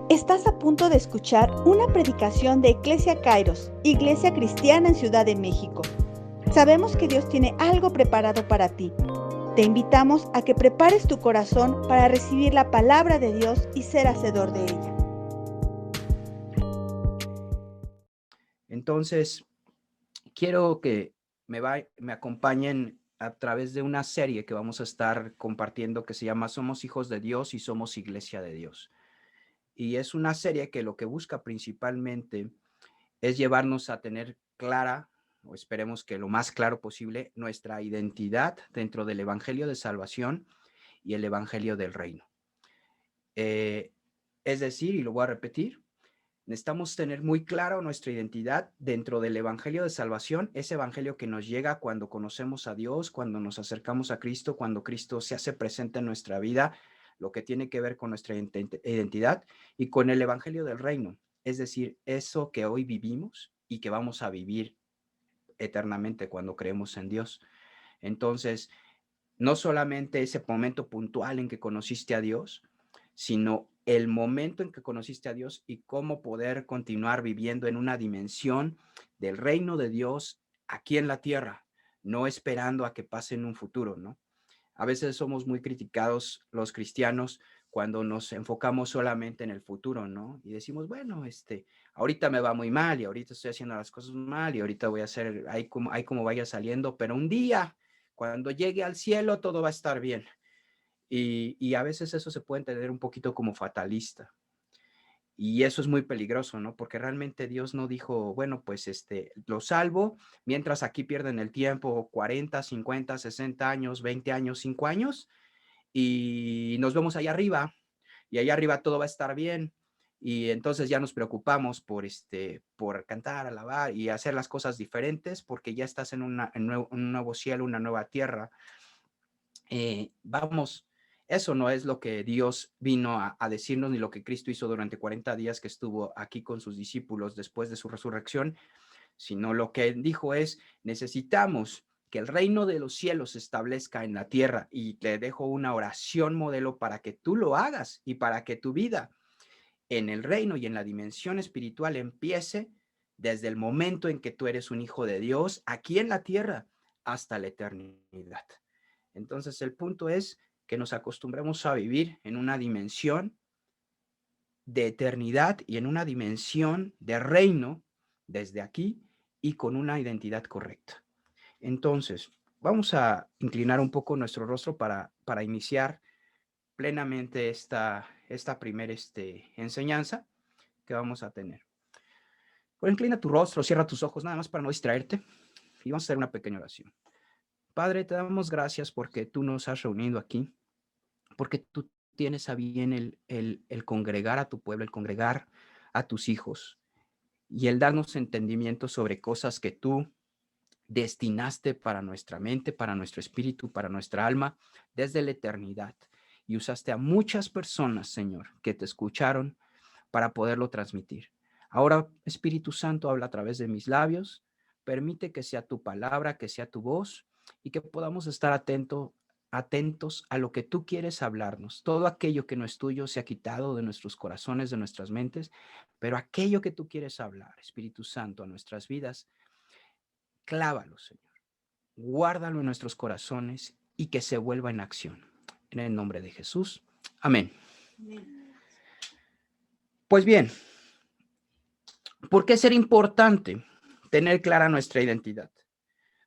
Estás a punto de escuchar una predicación de Iglesia Kairos, Iglesia Cristiana en Ciudad de México. Sabemos que Dios tiene algo preparado para ti. Te invitamos a que prepares tu corazón para recibir la palabra de Dios y ser hacedor de ella. Entonces, quiero que me acompañen a través de una serie que vamos a estar compartiendo que se llama Somos hijos de Dios y somos iglesia de Dios. Y es una serie que lo que busca principalmente es llevarnos a tener clara, o esperemos que lo más claro posible, nuestra identidad dentro del Evangelio de Salvación y el Evangelio del Reino. Es decir, y lo voy a repetir, necesitamos tener muy claro nuestra identidad dentro del Evangelio de Salvación, ese Evangelio que nos llega cuando conocemos a Dios, cuando nos acercamos a Cristo, cuando Cristo se hace presente en nuestra vida, lo que tiene que ver con nuestra identidad, y con el Evangelio del Reino, es decir, eso que hoy vivimos y que vamos a vivir eternamente cuando creemos en Dios. Entonces, no solamente ese momento puntual en que conociste a Dios, sino el momento en que conociste a Dios y cómo poder continuar viviendo en una dimensión del reino de Dios aquí en la tierra, no esperando a que pase en un futuro, ¿no? A veces somos muy criticados los cristianos cuando nos enfocamos solamente en el futuro, ¿no? Y decimos, bueno, ahorita me va muy mal y ahorita estoy haciendo las cosas mal y ahorita voy a hacer, ahí como vaya saliendo, pero un día, cuando llegue al cielo, todo va a estar bien. Y a veces eso se puede entender un poquito como fatalista. Y eso es muy peligroso, ¿no? Porque realmente Dios no dijo, bueno, pues lo salvo, mientras aquí pierden el tiempo 40, 50, 60 años, 20 años, 5 años, y nos vemos allá arriba, y allá arriba todo va a estar bien. Y entonces ya nos preocupamos por cantar, alabar y hacer las cosas diferentes, porque ya estás en un nuevo cielo, una nueva tierra. Vamos, eso no es lo que Dios vino a decirnos, ni lo que Cristo hizo durante 40 días que estuvo aquí con sus discípulos después de su resurrección, sino lo que dijo es, necesitamos que el reino de los cielos se establezca en la tierra, y te dejo una oración modelo para que tú lo hagas y para que tu vida en el reino y en la dimensión espiritual empiece desde el momento en que tú eres un hijo de Dios aquí en la tierra hasta la eternidad. Entonces, el punto es que nos acostumbremos a vivir en una dimensión de eternidad y en una dimensión de reino desde aquí y con una identidad correcta. Entonces, vamos a inclinar un poco nuestro rostro para iniciar plenamente esta primera enseñanza que vamos a tener. Pues inclina tu rostro, cierra tus ojos, nada más para no distraerte, y vamos a hacer una pequeña oración. Padre, te damos gracias porque tú nos has reunido aquí, porque tú tienes a bien el congregar a tu pueblo, el congregar a tus hijos y el darnos entendimiento sobre cosas que tú destinaste para nuestra mente, para nuestro espíritu, para nuestra alma, desde la eternidad. Y usaste a muchas personas, Señor, que te escucharon para poderlo transmitir. Ahora, Espíritu Santo, habla a través de mis labios, permite que sea tu palabra, que sea tu voz, y que podamos estar atentos a lo que tú quieres hablarnos. Todo aquello que no es tuyo se ha quitado de nuestros corazones, de nuestras mentes, pero aquello que tú quieres hablar, Espíritu Santo, a nuestras vidas, clávalo, Señor. Guárdalo en nuestros corazones y que se vuelva en acción. En el nombre de Jesús. Amén. Pues bien, ¿por qué ser importante tener clara nuestra identidad?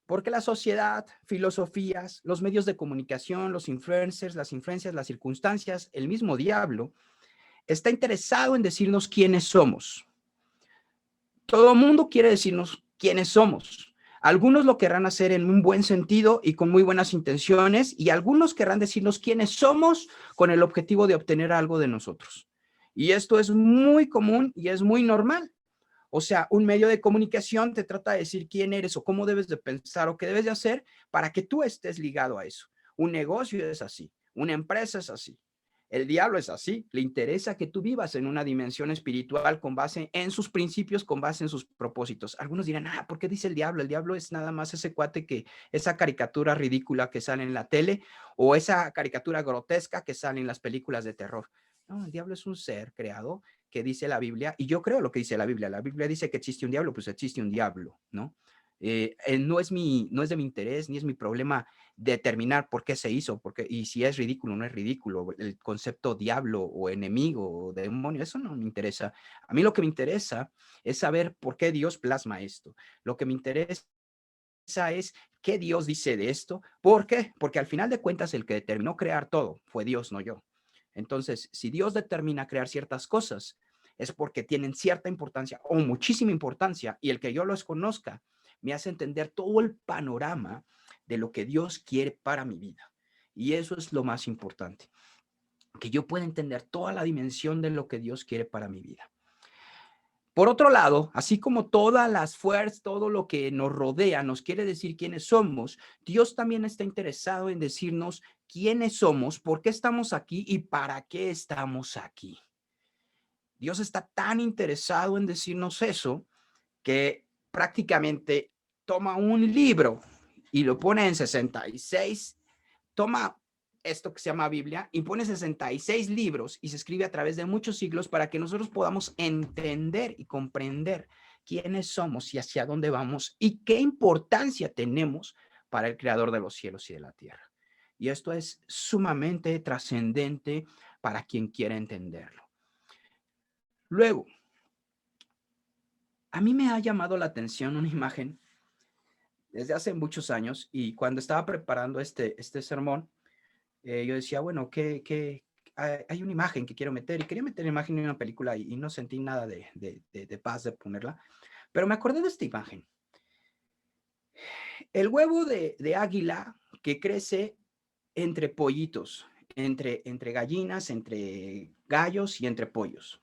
Porque la sociedad, filosofías, los medios de comunicación, los influencers, las influencias, las circunstancias, el mismo diablo, está interesado en decirnos quiénes somos. Todo el mundo quiere decirnos quiénes somos. Algunos lo querrán hacer en un buen sentido y con muy buenas intenciones, y algunos querrán decirnos quiénes somos con el objetivo de obtener algo de nosotros. Y esto es muy común y es muy normal. O sea, un medio de comunicación te trata de decir quién eres o cómo debes de pensar o qué debes de hacer para que tú estés ligado a eso. Un negocio es así, una empresa es así. El diablo es así, le interesa que tú vivas en una dimensión espiritual con base en sus principios, con base en sus propósitos. Algunos dirán, ¿por qué dice el diablo? El diablo es nada más ese cuate esa caricatura ridícula que sale en la tele o esa caricatura grotesca que sale en las películas de terror. No, el diablo es un ser creado que dice la Biblia, y yo creo lo que dice la Biblia. La Biblia dice que existe un diablo, pues existe un diablo, ¿no? No es de mi interés, ni es mi problema determinar por qué se hizo, porque, y si es ridículo o no es ridículo, el concepto diablo o enemigo o demonio, eso no me interesa. A mí lo que me interesa es saber por qué Dios plasma esto. Lo que me interesa es qué Dios dice de esto. ¿Por qué? Porque al final de cuentas el que determinó crear todo fue Dios, no yo. Entonces, si Dios determina crear ciertas cosas, es porque tienen cierta importancia o muchísima importancia, y el que yo los conozca me hace entender todo el panorama de lo que Dios quiere para mi vida. Y eso es lo más importante, que yo pueda entender toda la dimensión de lo que Dios quiere para mi vida. Por otro lado, así como todas las fuerzas, todo lo que nos rodea nos quiere decir quiénes somos, Dios también está interesado en decirnos quiénes somos, por qué estamos aquí y para qué estamos aquí. Dios está tan interesado en decirnos eso que prácticamente toma un libro y lo pone en 66, toma esto que se llama Biblia y pone 66 libros y se escribe a través de muchos siglos para que nosotros podamos entender y comprender quiénes somos y hacia dónde vamos y qué importancia tenemos para el creador de los cielos y de la tierra. Y esto es sumamente trascendente para quien quiera entenderlo. Luego, a mí me ha llamado la atención una imagen desde hace muchos años, y cuando estaba preparando este sermón, yo decía, bueno, hay una imagen que quiero meter, y quería meter la imagen en una película y no sentí nada de paz de ponerla, pero me acordé de esta imagen. El huevo de águila que crece entre pollitos, entre gallinas, entre gallos y entre pollos.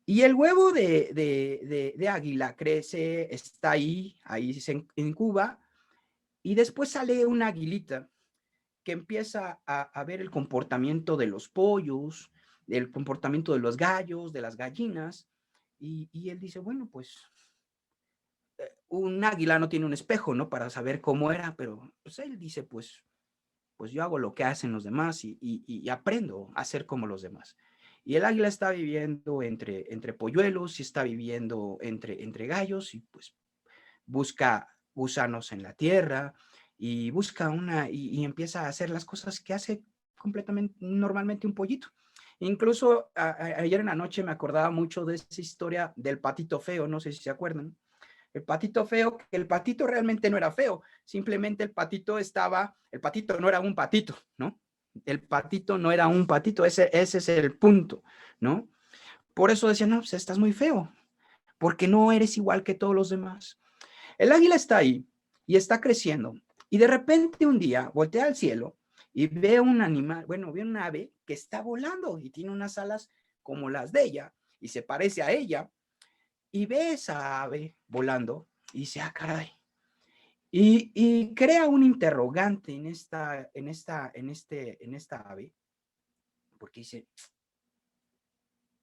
Y el huevo de águila crece, está ahí se incuba, y después sale una aguilita que empieza a ver el comportamiento de los pollos, el comportamiento de los gallos, de las gallinas, y él dice, bueno, pues un águila no tiene un espejo, ¿no? Para saber cómo era, pero pues él dice, pues yo hago lo que hacen los demás y aprendo a ser como los demás. Y el águila está viviendo entre polluelos y está viviendo entre gallos, y pues busca gusanos en la tierra y busca y empieza a hacer las cosas que hace completamente normalmente un pollito. Incluso ayer en la noche me acordaba mucho de esa historia del patito feo, no sé si se acuerdan. El patito feo, que el patito realmente no era feo, simplemente el patito no era un patito, ¿no? El patito no era un patito, ese es el punto, ¿no? Por eso decía, no, pues estás muy feo, porque no eres igual que todos los demás. El águila está ahí y está creciendo, y de repente un día voltea al cielo y ve un animal, bueno, ve un ave que está volando y tiene unas alas como las de ella y se parece a ella, y ve esa ave volando y dice, ah, caray, y crea un interrogante en esta ave, porque dice,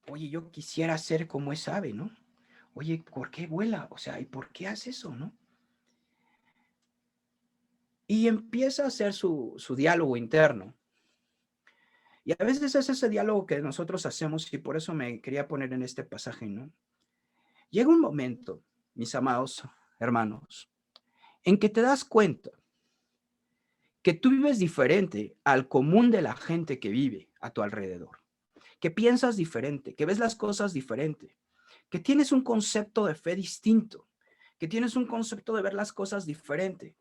oye, yo quisiera ser como esa ave, ¿no? Oye, ¿por qué vuela? O sea, ¿y por qué hace eso, no? Y empieza a hacer su diálogo interno. Y a veces es ese diálogo que nosotros hacemos, y por eso me quería poner en este pasaje, ¿no? Llega un momento, mis amados hermanos, en que te das cuenta que tú vives diferente al común de la gente que vive a tu alrededor, que piensas diferente, que ves las cosas diferente, que tienes un concepto de fe distinto, que tienes un concepto de ver las cosas diferente,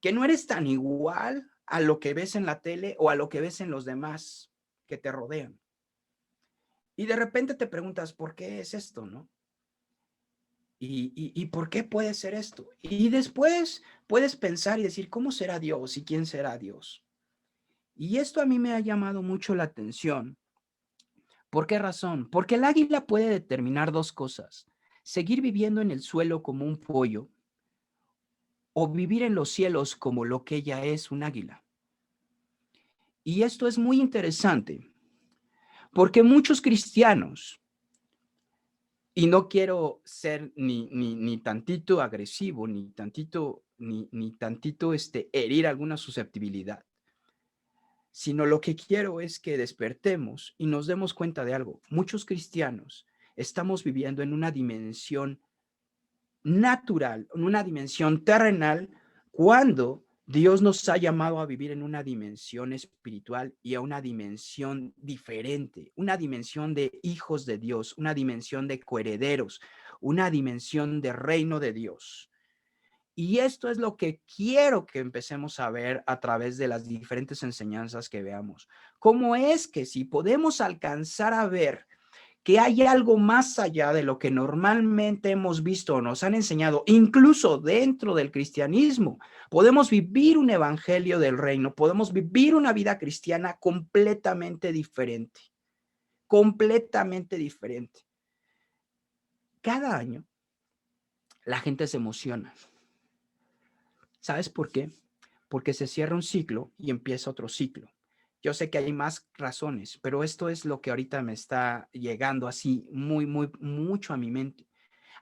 que no eres tan igual a lo que ves en la tele o a lo que ves en los demás que te rodean. Y de repente te preguntas, ¿por qué es esto, no? ¿Y por qué puede ser esto? Y después puedes pensar y decir, ¿cómo será Dios y quién será Dios? Y esto a mí me ha llamado mucho la atención. ¿Por qué razón? Porque el águila puede determinar dos cosas: seguir viviendo en el suelo como un pollo, o vivir en los cielos como lo que ella es, un águila. Y esto es muy interesante, porque muchos cristianos, y no quiero ser ni tantito agresivo, ni tantito herir alguna susceptibilidad, sino lo que quiero es que despertemos y nos demos cuenta de algo. Muchos cristianos estamos viviendo en una dimensión natural, en una dimensión terrenal, cuando Dios nos ha llamado a vivir en una dimensión espiritual y a una dimensión diferente, una dimensión de hijos de Dios, una dimensión de coherederos, una dimensión de reino de Dios. Y esto es lo que quiero que empecemos a ver a través de las diferentes enseñanzas que veamos. ¿Cómo es que si podemos alcanzar a ver que hay algo más allá de lo que normalmente hemos visto o nos han enseñado, incluso dentro del cristianismo? Podemos vivir un evangelio del reino, podemos vivir una vida cristiana completamente diferente, completamente diferente. Cada año la gente se emociona. ¿Sabes por qué? Porque se cierra un ciclo y empieza otro ciclo. Yo sé que hay más razones, pero esto es lo que ahorita me está llegando así mucho a mi mente.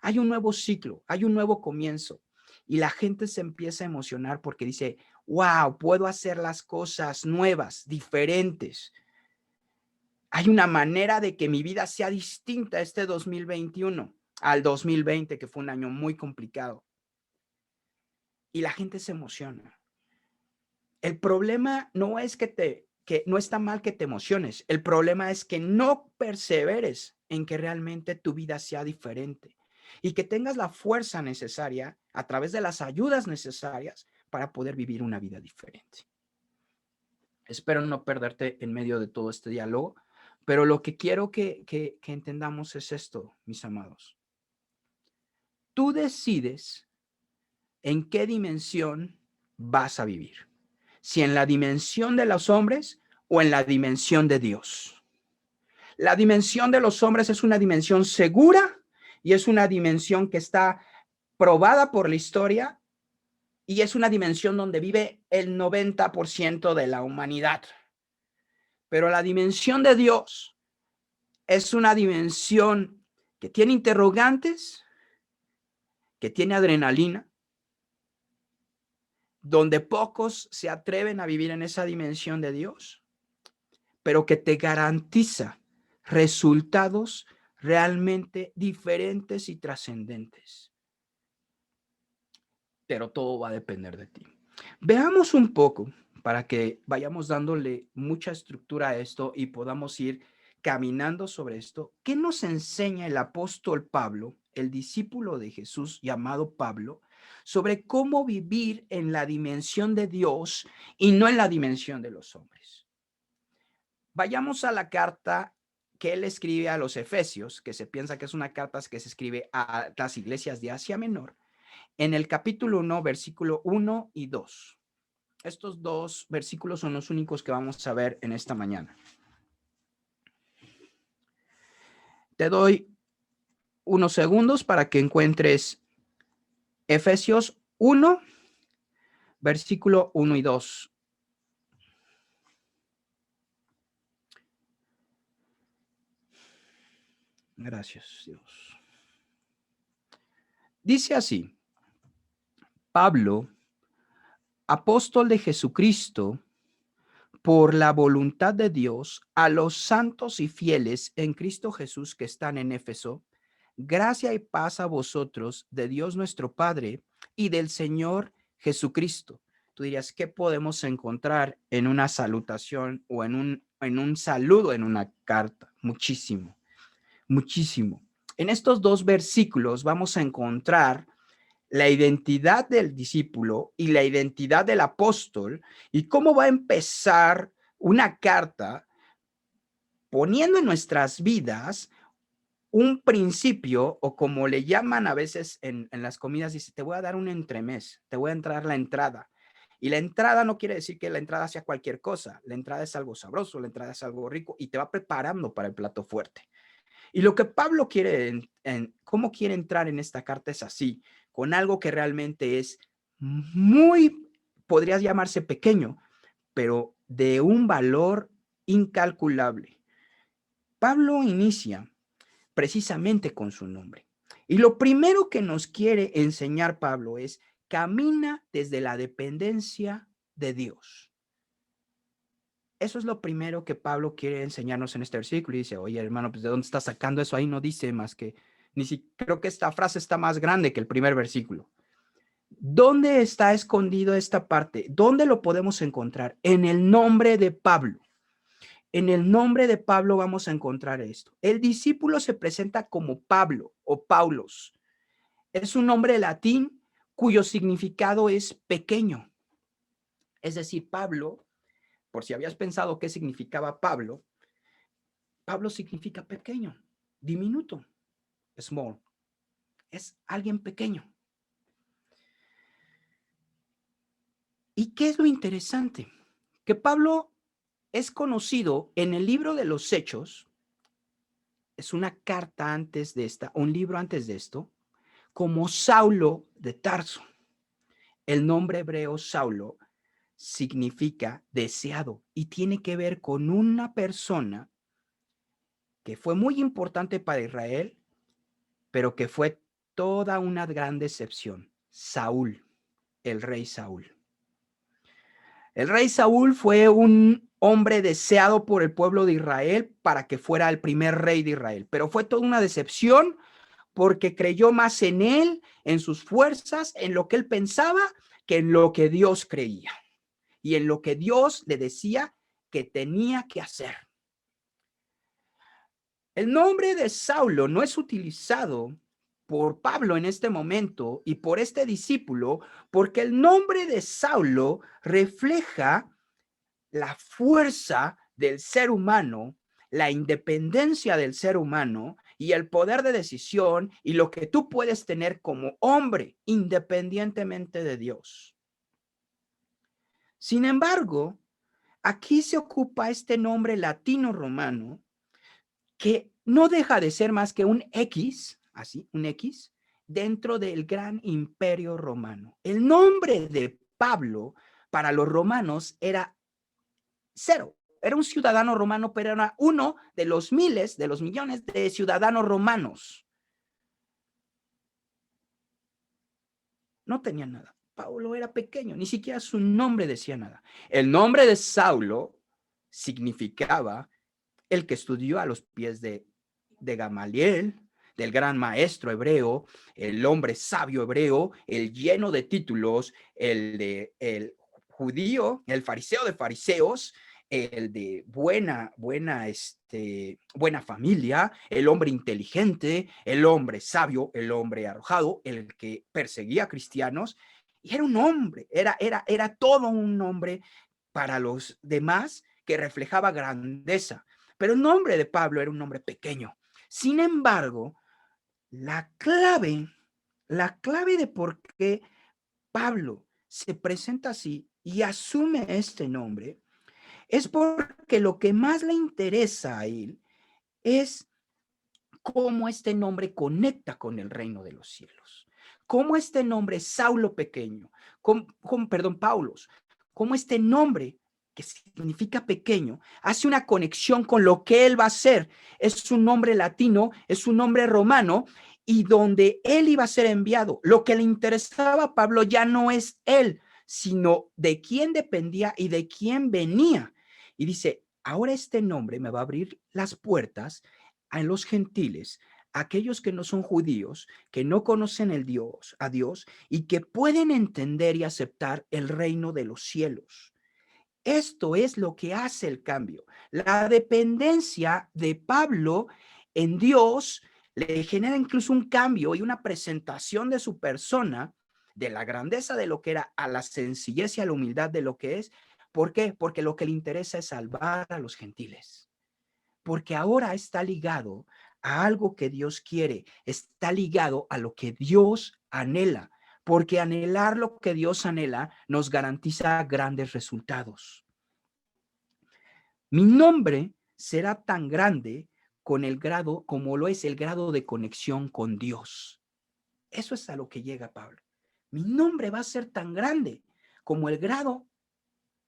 Hay un nuevo ciclo, hay un nuevo comienzo y la gente se empieza a emocionar porque dice, wow, puedo hacer las cosas nuevas, diferentes. Hay una manera de que mi vida sea distinta este 2021 al 2020, que fue un año muy complicado. Y la gente se emociona. El problema no es que no está mal que te emociones. El problema es que no perseveres en que realmente tu vida sea diferente y que tengas la fuerza necesaria a través de las ayudas necesarias para poder vivir una vida diferente. Espero no perderte en medio de todo este diálogo, pero lo que quiero que entendamos es esto, mis amados. Tú decides en qué dimensión vas a vivir. Si en la dimensión de los hombres o en la dimensión de Dios. La dimensión de los hombres es una dimensión segura y es una dimensión que está probada por la historia y es una dimensión donde vive el 90% de la humanidad. Pero la dimensión de Dios es una dimensión que tiene interrogantes, que tiene adrenalina, donde pocos se atreven a vivir en esa dimensión de Dios, pero que te garantiza resultados realmente diferentes y trascendentes. Pero todo va a depender de ti. Veamos un poco para que vayamos dándole mucha estructura a esto y podamos ir caminando sobre esto. ¿Qué nos enseña el apóstol Pablo, el discípulo de Jesús llamado Pablo, sobre cómo vivir en la dimensión de Dios y no en la dimensión de los hombres? Vayamos a la carta que él escribe a los Efesios, que se piensa que es una carta que se escribe a las iglesias de Asia Menor, en el capítulo 1, versículo 1 y 2. Estos dos versículos son los únicos que vamos a ver en esta mañana. Te doy unos segundos para que encuentres Efesios 1, versículo 1 y 2. Gracias, Dios. Dice así: Pablo, apóstol de Jesucristo, por la voluntad de Dios, a los santos y fieles en Cristo Jesús que están en Éfeso, gracia y paz a vosotros de Dios nuestro Padre y del Señor Jesucristo. Tú dirías, ¿qué podemos encontrar en una salutación o en un saludo en una carta? Muchísimo, muchísimo. En estos dos versículos vamos a encontrar la identidad del discípulo y la identidad del apóstol y cómo va a empezar una carta poniendo en nuestras vidas un principio, o como le llaman a veces en las comidas, dice, te voy a dar un entremés, te voy a entrar la entrada. Y la entrada no quiere decir que la entrada sea cualquier cosa. La entrada es algo sabroso, la entrada es algo rico y te va preparando para el plato fuerte. Y lo que Pablo quiere, cómo quiere entrar en esta carta es así, con algo que realmente es muy, podría llamarse pequeño, pero de un valor incalculable. Pablo inicia precisamente con su nombre. Y lo primero que nos quiere enseñar Pablo es: camina desde la dependencia de Dios. Eso es lo primero que Pablo quiere enseñarnos en este versículo. Y dice, oye, hermano, pues ¿de dónde estás sacando eso? Ahí no dice más que, ni si creo que esta frase está más grande que el primer versículo. ¿Dónde está escondido esta parte? ¿Dónde lo podemos encontrar? En el nombre de Pablo. En el nombre de Pablo vamos a encontrar esto. El discípulo se presenta como Pablo o Paulos. Es un nombre latín cuyo significado es pequeño. Es decir, Pablo, por si habías pensado qué significaba Pablo, Pablo significa pequeño, diminuto, small. Es alguien pequeño. ¿Y qué es lo interesante? Que Pablo es conocido en el libro de los Hechos, es una carta antes de esta, un libro antes de esto, como Saulo de Tarso. El nombre hebreo Saulo significa deseado y tiene que ver con una persona que fue muy importante para Israel, pero que fue toda una gran decepción. Saúl, el rey Saúl. El rey Saúl fue un hombre deseado por el pueblo de Israel para que fuera el primer rey de Israel, pero fue toda una decepción porque creyó más en él, en sus fuerzas, en lo que él pensaba, que en lo que Dios creía y en lo que Dios le decía que tenía que hacer. El nombre de Saulo no es utilizado por Pablo en este momento y por este discípulo, porque el nombre de Saulo refleja la fuerza del ser humano, la independencia del ser humano y el poder de decisión y lo que tú puedes tener como hombre independientemente de Dios. Sin embargo, aquí se ocupa este nombre latino romano que no deja de ser más que un X, así, un X, dentro del gran imperio romano. El nombre de Pablo para los romanos era cero. Era un ciudadano romano, pero era uno de los miles, de los millones de ciudadanos romanos. No tenía nada. Pablo era pequeño, ni siquiera su nombre decía nada. El nombre de Saulo significaba el que estudió a los pies de Gamaliel, del gran maestro hebreo, el hombre sabio hebreo, el lleno de títulos, el judío, el fariseo de fariseos, el de buena familia, el hombre inteligente, el hombre sabio, el hombre arrojado, el que perseguía a cristianos. Y era un hombre, era todo un hombre para los demás que reflejaba grandeza. Pero el nombre de Pablo era un nombre pequeño. Sin embargo, la clave de por qué Pablo se presenta así y asume este nombre es porque lo que más le interesa a él es cómo este nombre conecta con el reino de los cielos. Cómo este nombre, Saulo pequeño, Paulos, cómo este nombre que significa pequeño, hace una conexión con lo que él va a hacer. Es un nombre latino, es un nombre romano, y donde él iba a ser enviado. Lo que le interesaba a Pablo ya no es él, sino de quién dependía y de quién venía. Y dice, ahora este nombre me va a abrir las puertas a los gentiles, aquellos que no son judíos, que no conocen a Dios y que pueden entender y aceptar el reino de los cielos. Esto es lo que hace el cambio. La dependencia de Pablo en Dios le genera incluso un cambio y una presentación de su persona, de la grandeza de lo que era a la sencillez y a la humildad de lo que es. ¿Por qué? Porque lo que le interesa es salvar a los gentiles. Porque ahora está ligado a algo que Dios quiere, está ligado a lo que Dios anhela, porque anhelar lo que Dios anhela nos garantiza grandes resultados. Mi nombre será tan grande con el grado como lo es el grado de conexión con Dios. Eso es a lo que llega Pablo. Mi nombre va a ser tan grande como el grado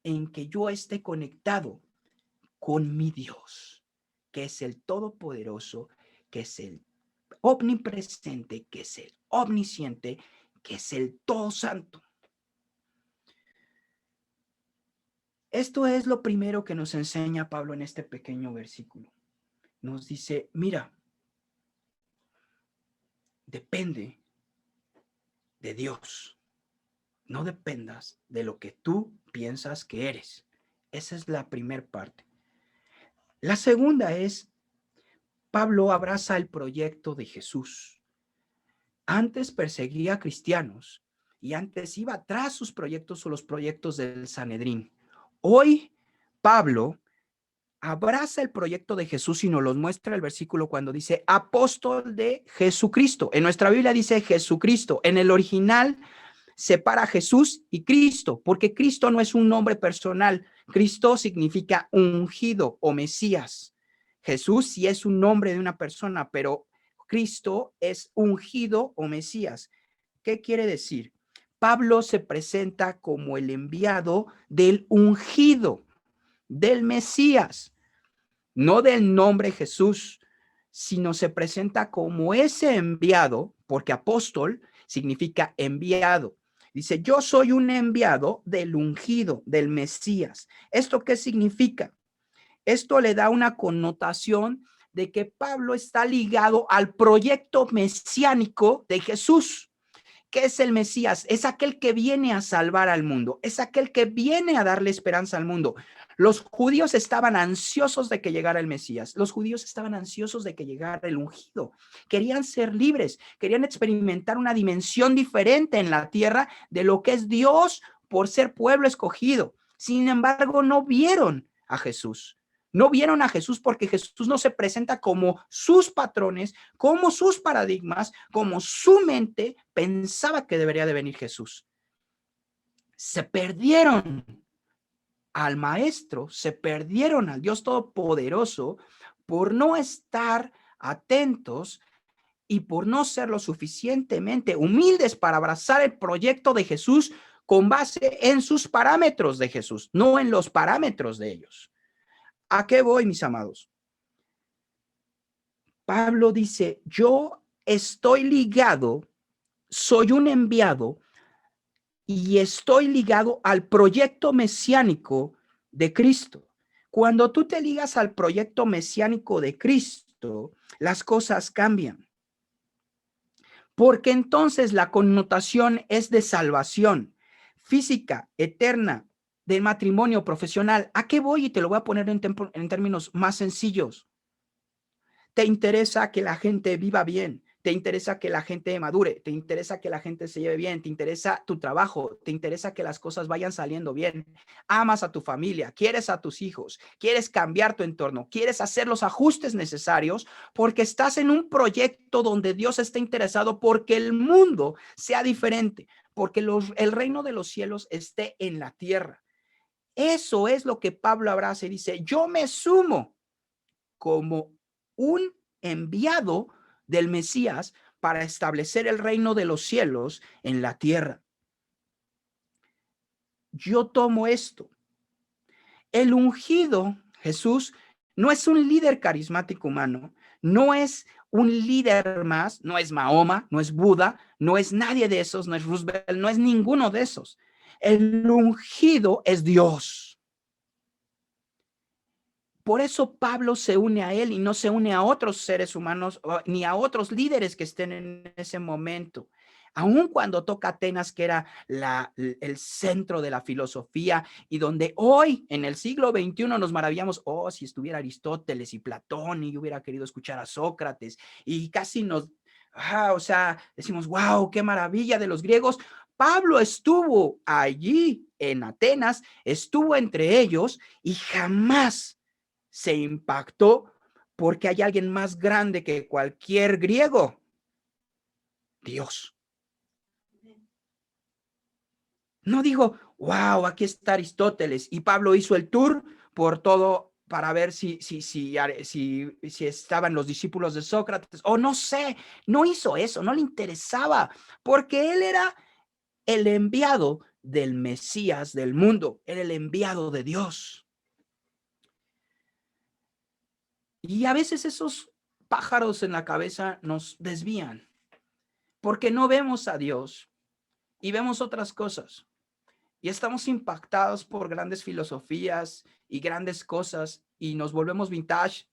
en que yo esté conectado con mi Dios, que es el Todopoderoso, que es el omnipresente, que es el omnisciente, que es el Todo Santo. Esto es lo primero que nos enseña Pablo en este pequeño versículo. Nos dice, mira, depende de Dios. No dependas de lo que tú piensas que eres. Esa es la primera parte. La segunda es, Pablo abraza el proyecto de Jesús. Antes perseguía a cristianos y antes iba tras sus proyectos o los proyectos del Sanedrín. Hoy, Pablo abraza el proyecto de Jesús y nos los muestra el versículo cuando dice apóstol de Jesucristo. En nuestra Biblia dice Jesucristo. En el original separa Jesús y Cristo, porque Cristo no es un nombre personal. Cristo significa ungido o Mesías. Jesús sí es un nombre de una persona, pero Cristo es ungido o Mesías. ¿Qué quiere decir? Pablo se presenta como el enviado del ungido, del Mesías, no del nombre Jesús, sino se presenta como ese enviado, porque apóstol significa enviado. Dice, yo soy un enviado del ungido, del Mesías. ¿Esto qué significa? Esto le da una connotación de que Pablo está ligado al proyecto mesiánico de Jesús. ¿Qué es el Mesías? Es aquel que viene a salvar al mundo, es aquel que viene a darle esperanza al mundo. Los judíos estaban ansiosos de que llegara el Mesías, los judíos estaban ansiosos de que llegara el ungido, querían ser libres, querían experimentar una dimensión diferente en la tierra de lo que es Dios por ser pueblo escogido. Sin embargo, no vieron a Jesús. No vieron a Jesús porque Jesús no se presenta como sus patrones, como sus paradigmas, como su mente pensaba que debería de venir Jesús. Se perdieron al Maestro, se perdieron al Dios Todopoderoso por no estar atentos y por no ser lo suficientemente humildes para abrazar el proyecto de Jesús con base en sus parámetros de Jesús, no en los parámetros de ellos. ¿A qué voy, mis amados? Pablo dice, yo estoy ligado, soy un enviado y estoy ligado al proyecto mesiánico de Cristo. Cuando tú te ligas al proyecto mesiánico de Cristo, las cosas cambian. Porque entonces la connotación es de salvación física, eterna, de matrimonio profesional. ¿A qué voy? Y te lo voy a poner en términos más sencillos. Te interesa que la gente viva bien, te interesa que la gente madure, te interesa que la gente se lleve bien, te interesa tu trabajo, te interesa que las cosas vayan saliendo bien, amas a tu familia, quieres a tus hijos, quieres cambiar tu entorno, quieres hacer los ajustes necesarios porque estás en un proyecto donde Dios está interesado porque el mundo sea diferente, porque el reino de los cielos esté en la tierra. Eso es lo que Pablo abraza y dice, yo me sumo como un enviado del Mesías para establecer el reino de los cielos en la tierra. Yo tomo esto. El ungido, Jesús, no es un líder carismático humano, no es un líder más, no es Mahoma, no es Buda, no es nadie de esos, no es Roosevelt, no es ninguno de esos. El ungido es Dios. Por eso Pablo se une a él y no se une a otros seres humanos ni a otros líderes que estén en ese momento. Aun cuando toca Atenas, que era el centro de la filosofía y donde hoy, en el siglo XXI, nos maravillamos, oh, si estuviera Aristóteles y Platón y yo hubiera querido escuchar a Sócrates y casi nos, o sea, decimos, wow, qué maravilla de los griegos. Pablo estuvo allí en Atenas, estuvo entre ellos y jamás se impactó porque hay alguien más grande que cualquier griego, Dios. No digo, wow, aquí está Aristóteles y Pablo hizo el tour por todo para ver si estaban los discípulos de Sócrates o no sé, no hizo eso, no le interesaba porque él era el enviado del Mesías del mundo, era el enviado de Dios. Y a veces esos pájaros en la cabeza nos desvían porque no vemos a Dios y vemos otras cosas. y estamos impactados por grandes filosofías y grandes cosas y nos volvemos vintage,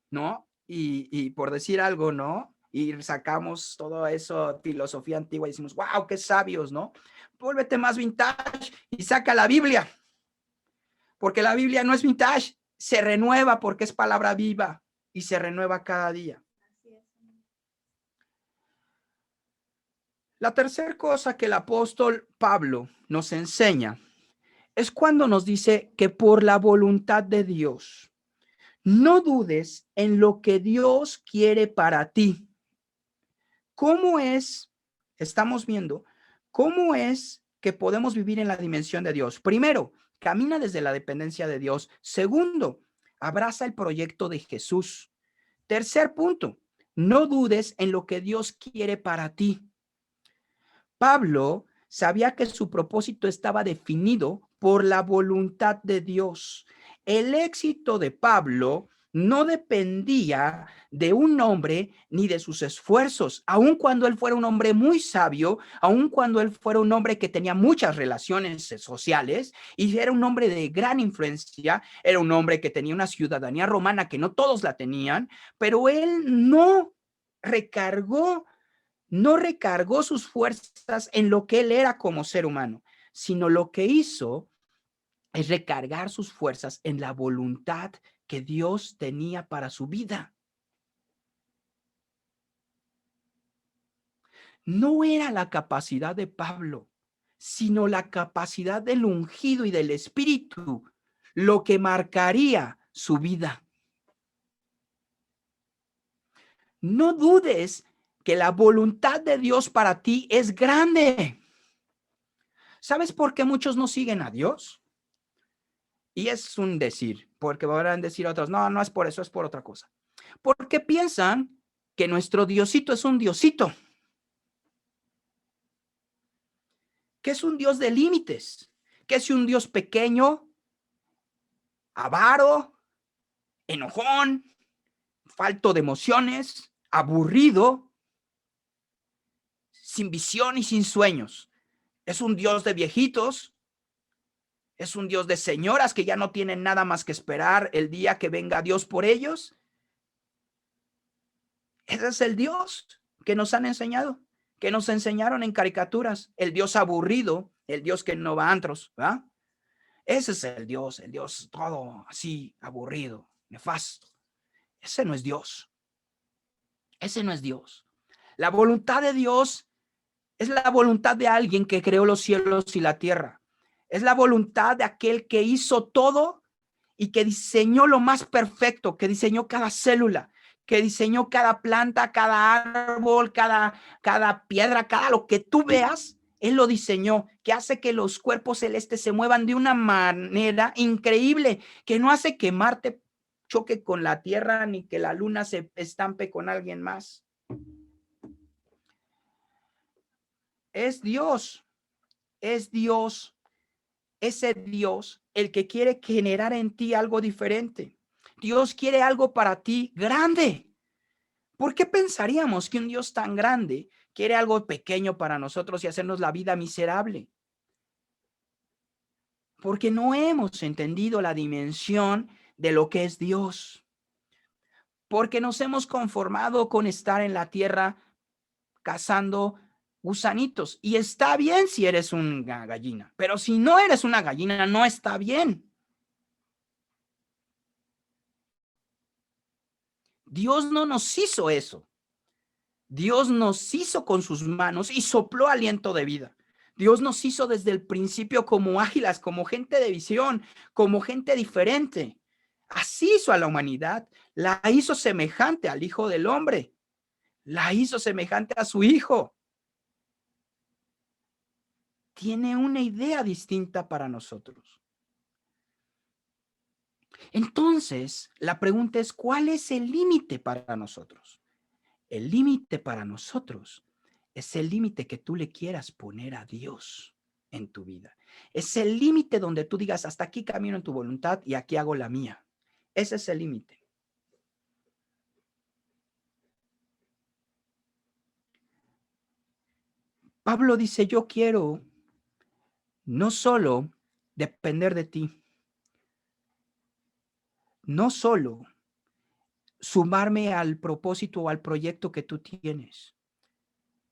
¿no? Y por decir algo, ¿no? Y sacamos todo eso, filosofía antigua y decimos, wow, qué sabios, ¿no? Vuélvete más vintage y saca la Biblia, porque la Biblia no es vintage, se renueva porque es palabra viva y se renueva cada día. La tercera cosa que el apóstol Pablo nos enseña es cuando nos dice que por la voluntad de Dios, no dudes en lo que Dios quiere para ti. ¿Cómo es? Estamos viendo cómo es que podemos vivir en la dimensión de Dios. Primero, camina desde la dependencia de Dios. Segundo, abraza el proyecto de Jesús. Tercer punto, no dudes en lo que Dios quiere para ti. Pablo sabía que su propósito estaba definido por la voluntad de Dios. El éxito de Pablo no dependía de un hombre ni de sus esfuerzos, aun cuando él fuera un hombre muy sabio, aun cuando él fuera un hombre que tenía muchas relaciones sociales y era un hombre de gran influencia, era un hombre que tenía una ciudadanía romana que no todos la tenían, pero él recargó no recargó sus fuerzas en lo que él era como ser humano, sino lo que hizo es recargar sus fuerzas en la voluntad que Dios tenía para su vida. No era la capacidad de Pablo, sino la capacidad del ungido y del Espíritu, lo que marcaría su vida. No dudes que la voluntad de Dios para ti es grande. ¿Sabes por qué muchos no siguen a Dios? Y es un decir, porque van a decir otros, no, no es por eso, es por otra cosa. Porque piensan que nuestro Diosito es un Diosito, que es un Dios de límites, que es un Dios pequeño, avaro, enojón, falto de emociones, aburrido, sin visión y sin sueños. Es un Dios de viejitos, es un Dios de señoras que ya no tienen nada más que esperar el día que venga Dios por ellos. Ese es el Dios que nos han enseñado, que nos enseñaron en caricaturas, el Dios aburrido, el Dios que no va a antros, ¿verdad? Ese es el Dios todo así aburrido, nefasto. Ese no es Dios. Ese no es Dios. La voluntad de Dios es la voluntad de alguien que creó los cielos y la tierra. Es la voluntad de aquel que hizo todo y que diseñó lo más perfecto, que diseñó cada célula, que diseñó cada planta, cada árbol, cada piedra, cada lo que tú veas, él lo diseñó, que hace que los cuerpos celestes se muevan de una manera increíble, que no hace que Marte choque con la Tierra ni que la Luna se estampe con alguien más. Es Dios, es Dios, ese Dios el que quiere generar en ti algo diferente. Dios quiere algo para ti grande. ¿Por qué pensaríamos que un Dios tan grande quiere algo pequeño para nosotros y hacernos la vida miserable? Porque no hemos entendido la dimensión de lo que es Dios. Porque nos hemos conformado con estar en la tierra cazando gusanitos. Y está bien si eres una gallina, pero si no eres una gallina, no está bien. Dios no nos hizo eso. Dios nos hizo con sus manos y sopló aliento de vida. Dios nos hizo desde el principio como águilas, como gente de visión, como gente diferente. Así hizo a la humanidad. La hizo semejante al Hijo del Hombre. La hizo semejante a su Hijo. Tiene una idea distinta para nosotros. Entonces, la pregunta es, ¿cuál es el límite para nosotros? El límite para nosotros es el límite que tú le quieras poner a Dios en tu vida. Es el límite donde tú digas, hasta aquí camino en tu voluntad y aquí hago la mía. Ese es el límite. Pablo dice, yo quiero no solo depender de ti, no solo sumarme al propósito o al proyecto que tú tienes,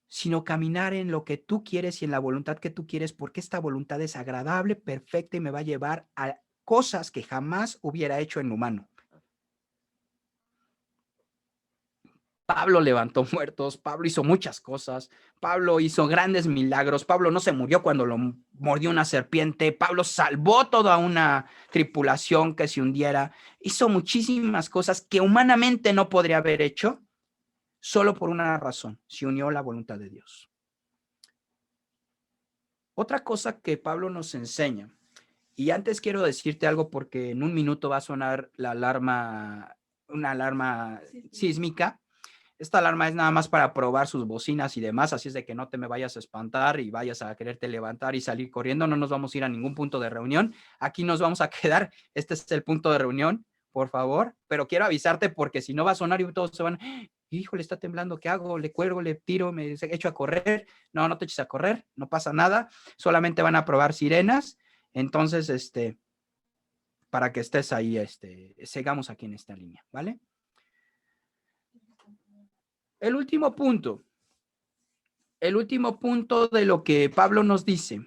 sino caminar en lo que tú quieres y en la voluntad que tú quieres, porque esta voluntad es agradable, perfecta y me va a llevar a cosas que jamás hubiera hecho en humano. Pablo levantó muertos, Pablo hizo muchas cosas, Pablo hizo grandes milagros, Pablo no se murió cuando lo mordió una serpiente, Pablo salvó toda una tripulación que se hundiera, hizo muchísimas cosas que humanamente no podría haber hecho, solo por una razón: se unió a la voluntad de Dios. Otra cosa que Pablo nos enseña, y antes quiero decirte algo porque en un minuto va a sonar la alarma, una alarma sísmica. Esta alarma es nada más para probar sus bocinas y demás, así es de que no te me vayas a espantar y vayas a quererte levantar y salir corriendo. No nos vamos a ir a ningún punto de reunión. Aquí nos vamos a quedar. Este es el punto de reunión, por favor. Pero quiero avisarte porque si no va a sonar y todos se van, híjole, está temblando, ¿qué hago? Le cuelgo, le tiro, me echo a correr. No, no te eches a correr, no pasa nada. Solamente van a probar sirenas. Entonces, para que estés ahí, sigamos aquí en esta línea, ¿vale? El último punto de lo que Pablo nos dice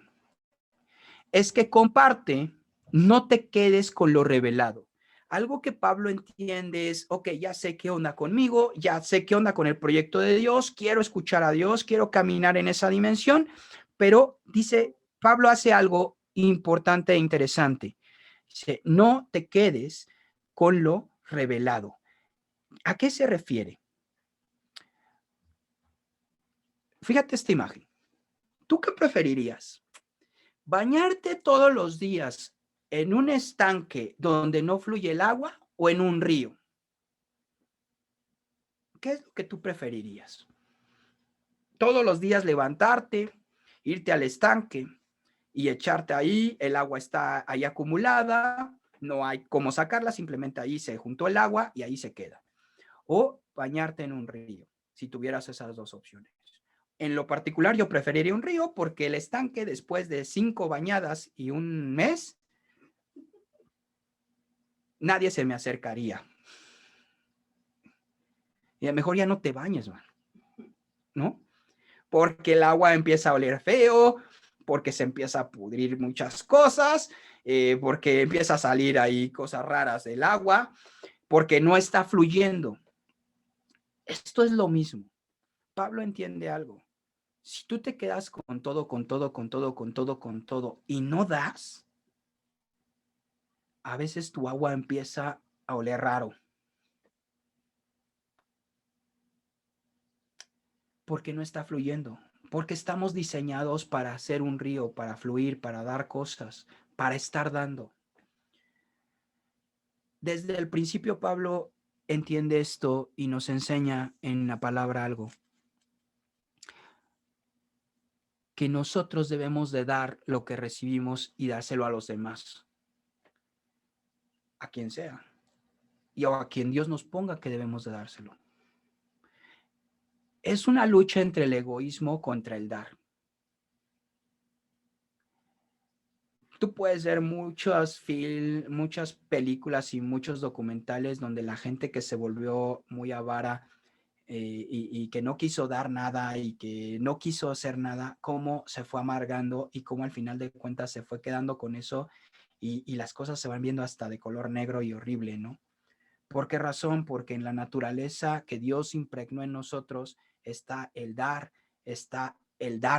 es que comparte, no te quedes con lo revelado. Algo que Pablo entiende es, ok, ya sé qué onda conmigo, ya sé qué onda con el proyecto de Dios, quiero escuchar a Dios, quiero caminar en esa dimensión, pero dice, Pablo hace algo importante e interesante. Dice, no te quedes con lo revelado. ¿A qué se refiere? Fíjate esta imagen. ¿Tú qué preferirías? ¿Bañarte todos los días en un estanque donde no fluye el agua o en un río? ¿Qué es lo que tú preferirías? Todos los días levantarte, irte al estanque y echarte ahí, el agua está ahí acumulada, no hay cómo sacarla, simplemente ahí se juntó el agua y ahí se queda. O bañarte en un río, si tuvieras esas dos opciones. En lo particular, yo preferiría un río porque el estanque, después de 5 bañadas y un mes, nadie se me acercaría. Y a lo mejor ya no te bañes, man, ¿no? Porque el agua empieza a oler feo, porque se empieza a pudrir muchas cosas, porque empieza a salir ahí cosas raras del agua, porque no está fluyendo. Esto es lo mismo. Pablo entiende algo. Si tú te quedas con todo y no das, a veces tu agua empieza a oler raro. Porque no está fluyendo. Porque estamos diseñados para ser un río, para fluir, para dar cosas, para estar dando. Desde el principio Pablo entiende esto y nos enseña en la palabra algo. Que nosotros debemos de dar lo que recibimos y dárselo a los demás. A quien sea. Y a quien Dios nos ponga que debemos de dárselo. Es una lucha entre el egoísmo contra el dar. Tú puedes ver muchas películas y muchos documentales donde la gente que se volvió muy avara y que no quiso dar nada y que no quiso hacer nada, cómo se fue amargando y cómo al final de cuentas se fue quedando con eso y las cosas se van viendo hasta de color negro y horrible, ¿no? ¿Por qué razón? Porque en la naturaleza que Dios impregnó en nosotros está el dar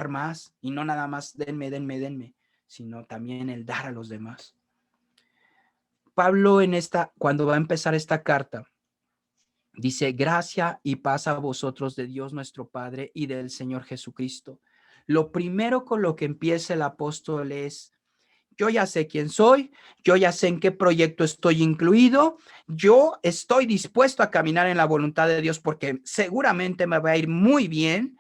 más y no nada más denme, sino también el dar a los demás. Pablo cuando va a empezar esta carta, dice, gracia y paz a vosotros de Dios nuestro Padre y del Señor Jesucristo. Lo primero con lo que empieza el apóstol es, yo ya sé quién soy, yo ya sé en qué proyecto estoy incluido, yo estoy dispuesto a caminar en la voluntad de Dios porque seguramente me va a ir muy bien.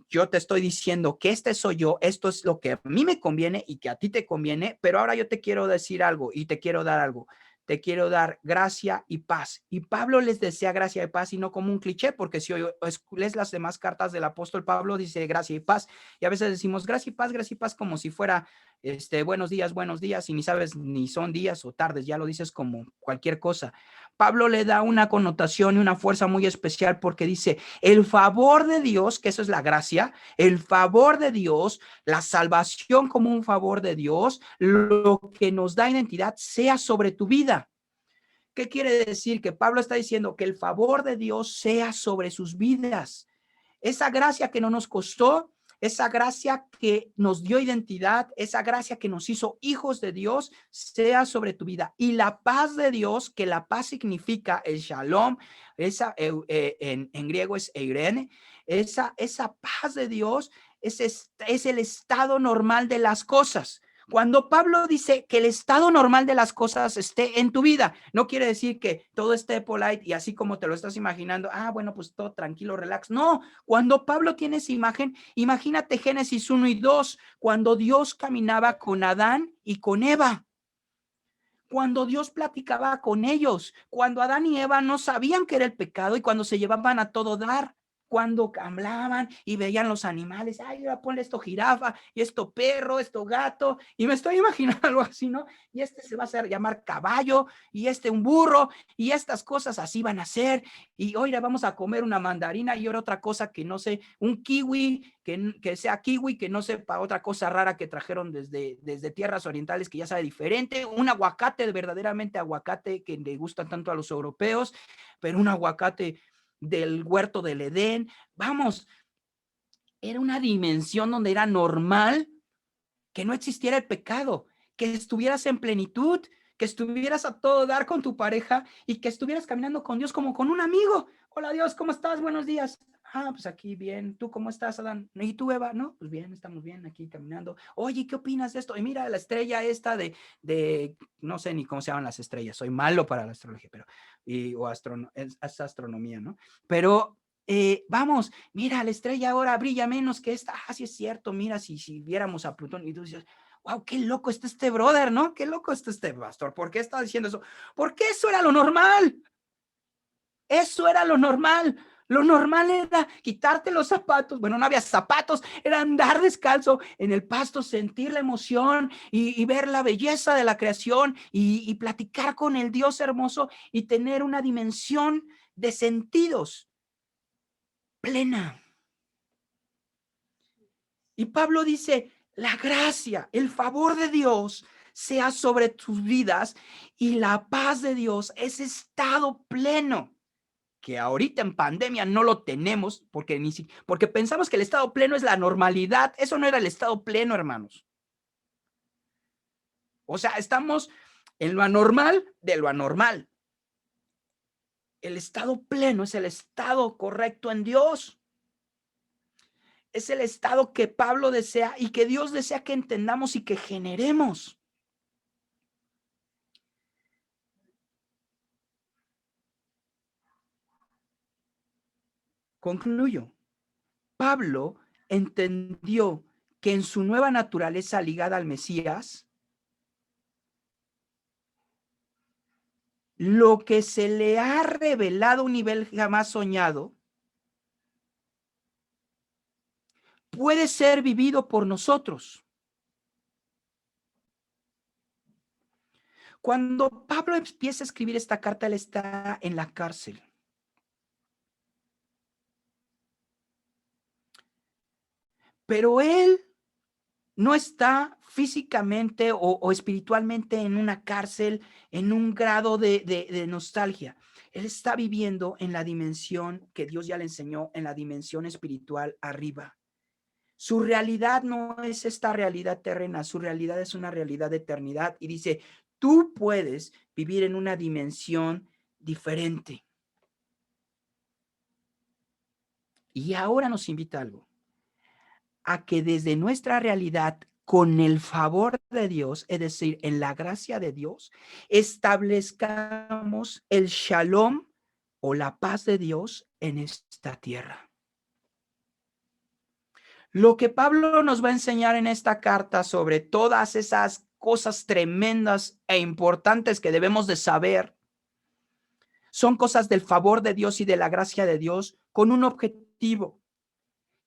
Yo te estoy diciendo que este soy yo, esto es lo que a mí me conviene y que a ti te conviene, pero ahora yo te quiero decir algo y te quiero dar algo. te quiero dar gracia y paz. Y Pablo les desea gracia y paz, y no como un cliché, porque si hoy lees las demás cartas del apóstol Pablo, dice gracia y paz, y a veces decimos gracia y paz como si fuera buenos días, y ni sabes ni son días o tardes, ya lo dices como cualquier cosa. Pablo le da una connotación y una fuerza muy especial, porque dice el favor de Dios, que eso es la gracia, el favor de Dios, la salvación como un favor de Dios, lo que nos da identidad, sea sobre tu vida. ¿Qué quiere decir? Que Pablo está diciendo que el favor de Dios sea sobre sus vidas. Esa gracia que no nos costó, esa gracia que nos dio identidad, esa gracia que nos hizo hijos de Dios, sea sobre tu vida. Y la paz de Dios, que la paz significa el shalom, en griego es eirene, esa paz de Dios es el estado normal de las cosas. Cuando Pablo dice que el estado normal de las cosas esté en tu vida, no quiere decir que todo esté polite y así como te lo estás imaginando, bueno, pues todo tranquilo, relax. No, cuando Pablo tiene esa imagen, imagínate Génesis 1 y 2, cuando Dios caminaba con Adán y con Eva. Cuando Dios platicaba con ellos, cuando Adán y Eva no sabían qué era el pecado y cuando se llevaban a todo dar, cuando hablaban y veían los animales, ponle esto jirafa y esto perro, esto gato, y me estoy imaginando algo así, ¿no? Y se va a hacer llamar caballo y un burro, y estas cosas así van a ser, y hoy vamos a comer una mandarina y ahora otra cosa que no sé, un kiwi, que sea kiwi, que no sepa otra cosa rara que trajeron desde tierras orientales que ya sabe diferente, un aguacate, verdaderamente aguacate que le gusta tanto a los europeos, pero un aguacate del huerto del Edén. Vamos, era una dimensión donde era normal que no existiera el pecado, que estuvieras en plenitud, que estuvieras a todo dar con tu pareja y que estuvieras caminando con Dios como con un amigo. Hola Dios, ¿cómo estás? Buenos días. Pues aquí bien. ¿Tú cómo estás, Adán? ¿Y tú, Eva? No, pues bien, estamos bien aquí caminando. Oye, ¿qué opinas de esto? Y mira, la estrella esta de no sé ni cómo se llaman las estrellas. Soy malo para la astrología, pero, es astronomía, ¿no? Pero vamos, mira, la estrella ahora brilla menos que esta. Sí es cierto, mira, si viéramos a Plutón, y tú dices, wow, qué loco está este brother, ¿no? Qué loco está este pastor. ¿Por qué está diciendo eso? Porque eso era lo normal. Eso era lo normal. Lo normal era quitarte los zapatos. Bueno, no había zapatos, era andar descalzo en el pasto, sentir la emoción y ver la belleza de la creación y platicar con el Dios hermoso y tener una dimensión de sentidos plena. Y Pablo dice, la gracia, el favor de Dios sea sobre tus vidas y la paz de Dios, ese estado pleno que ahorita en pandemia no lo tenemos porque pensamos que el estado pleno es la normalidad. Eso no era el estado pleno, hermanos. O sea, estamos en lo anormal de lo anormal. El estado pleno es el estado correcto en Dios. Es el estado que Pablo desea y que Dios desea que entendamos y que generemos. Concluyo. Pablo entendió que en su nueva naturaleza ligada al Mesías, lo que se le ha revelado a un nivel jamás soñado puede ser vivido por nosotros. Cuando Pablo empieza a escribir esta carta, él está en la cárcel. Pero él no está físicamente o espiritualmente en una cárcel, en un grado de nostalgia. Él está viviendo en la dimensión que Dios ya le enseñó, en la dimensión espiritual arriba. Su realidad no es esta realidad terrena, su realidad es una realidad de eternidad. Y dice, tú puedes vivir en una dimensión diferente. Y ahora nos invita a algo, a que desde nuestra realidad, con el favor de Dios, es decir, en la gracia de Dios, establezcamos el shalom o la paz de Dios en esta tierra. Lo que Pablo nos va a enseñar en esta carta sobre todas esas cosas tremendas e importantes que debemos de saber. Son cosas del favor de Dios y de la gracia de Dios con un objetivo,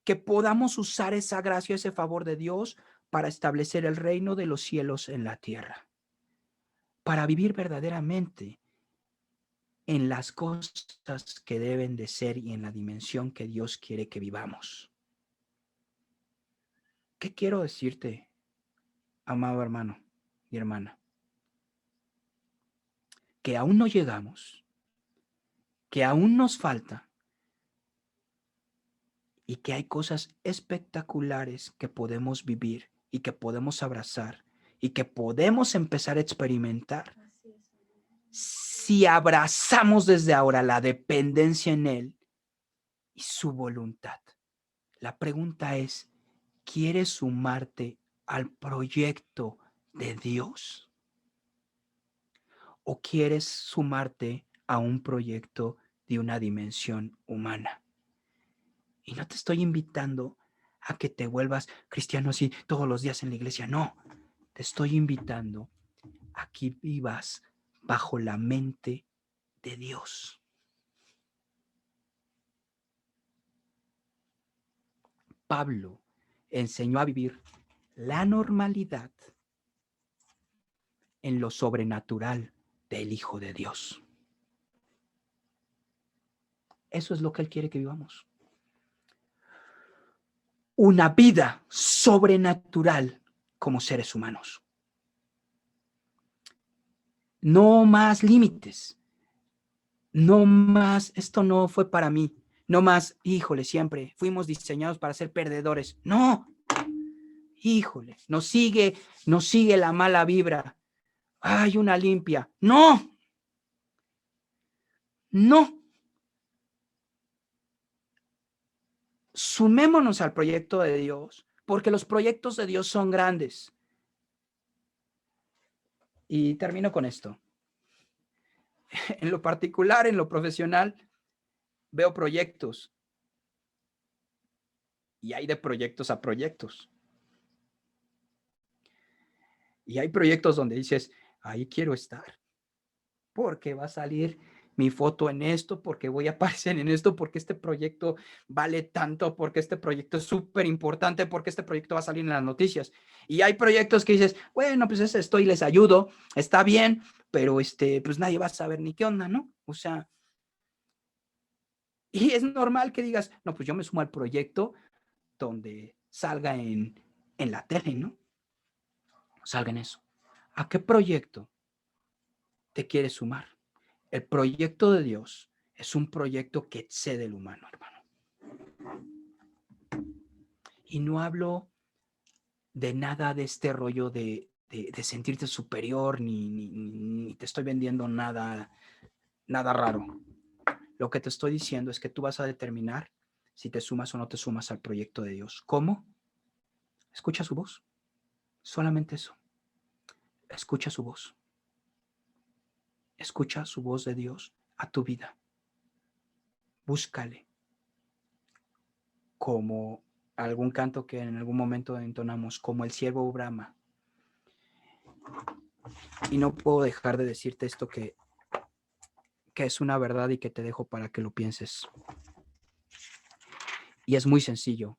que podamos usar esa gracia, ese favor de Dios para establecer el reino de los cielos en la tierra, para vivir verdaderamente en las cosas que deben de ser y en la dimensión que Dios quiere que vivamos. ¿Qué quiero decirte, amado hermano y hermana? Que aún no llegamos, que aún nos falta y que hay cosas espectaculares que podemos vivir y que podemos abrazar y que podemos empezar a experimentar si abrazamos desde ahora la dependencia en Él y su voluntad. La pregunta es, ¿quieres sumarte al proyecto de Dios? ¿O quieres sumarte a un proyecto de una dimensión humana? Y no te estoy invitando a que te vuelvas cristiano así todos los días en la iglesia. No, te estoy invitando a que vivas bajo la mente de Dios. Pablo enseñó a vivir la normalidad en lo sobrenatural del Hijo de Dios. Eso es lo que Él quiere que vivamos. Una vida sobrenatural como seres humanos. No más límites. No más, esto no fue para mí. No más, híjole, siempre fuimos diseñados para ser perdedores. No, híjole, nos sigue la mala vibra. Hay una limpia. No, no. Sumémonos al proyecto de Dios, porque los proyectos de Dios son grandes. Y termino con esto. En lo particular, en lo profesional, veo proyectos. Y hay de proyectos a proyectos. Y hay proyectos donde dices, ahí quiero estar. Porque va a salir mi foto en esto, porque voy a aparecer en esto, porque este proyecto vale tanto, porque este proyecto es súper importante, porque este proyecto va a salir en las noticias. Y hay proyectos que dices, bueno, pues es esto y les ayudo, está bien, pero pues nadie va a saber ni qué onda, ¿no? O sea, y es normal que digas, no, pues yo me sumo al proyecto donde salga en la tele, ¿no? Salga en eso. ¿A qué proyecto te quieres sumar? El proyecto de Dios es un proyecto que excede el humano, hermano. Y no hablo de nada de este rollo de sentirte superior, ni te estoy vendiendo nada raro. Lo que te estoy diciendo es que tú vas a determinar si te sumas o no te sumas al proyecto de Dios. ¿Cómo? Escucha su voz. Solamente eso. Escucha su voz. Escucha su voz de Dios a tu vida. Búscale. Como algún canto que en algún momento entonamos, como el siervo brama. Y no puedo dejar de decirte esto que es una verdad y que te dejo para que lo pienses. Y es muy sencillo.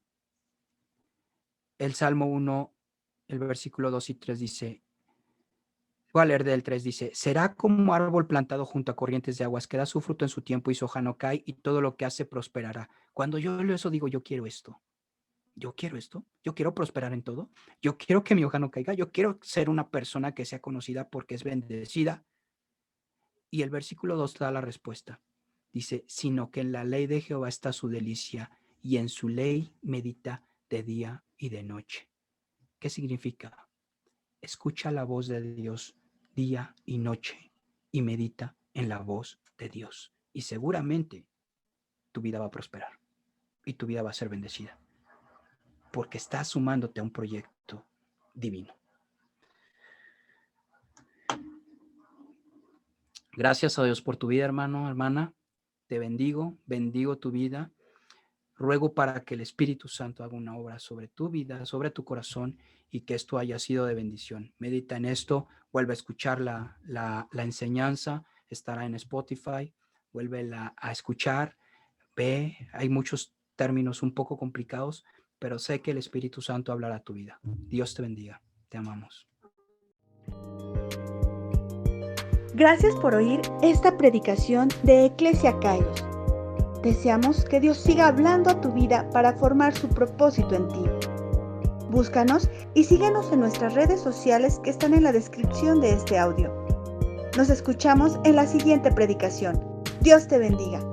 El Salmo 1, el versículo 2 y 3 dice, voy a leer del 3, dice, será como árbol plantado junto a corrientes de aguas, que da su fruto en su tiempo y su hoja no cae, y todo lo que hace prosperará. Cuando yo leo eso digo, yo quiero esto. Yo quiero esto, yo quiero prosperar en todo, yo quiero que mi hoja no caiga, yo quiero ser una persona que sea conocida porque es bendecida. Y el versículo 2 da la respuesta. Dice, sino que en la ley de Jehová está su delicia, y en su ley medita de día y de noche. ¿Qué significa? Escucha la voz de Dios día y noche y medita en la voz de Dios. Y seguramente tu vida va a prosperar y tu vida va a ser bendecida, porque estás sumándote a un proyecto divino. Gracias a Dios por tu vida, hermano, hermana. Te bendigo tu vida. ruego para que el Espíritu Santo haga una obra sobre tu vida, sobre tu corazón, y que esto haya sido de bendición. Medita en esto, vuelve a escuchar la enseñanza, estará en Spotify, vuelve a escuchar, ve, hay muchos términos un poco complicados, pero sé que el Espíritu Santo hablará a tu vida. Dios te bendiga, te amamos. Gracias por oír esta predicación de Eclesia Kairos. Deseamos que Dios siga hablando a tu vida para formar su propósito en ti. Búscanos y síguenos en nuestras redes sociales que están en la descripción de este audio. Nos escuchamos en la siguiente predicación. Dios te bendiga.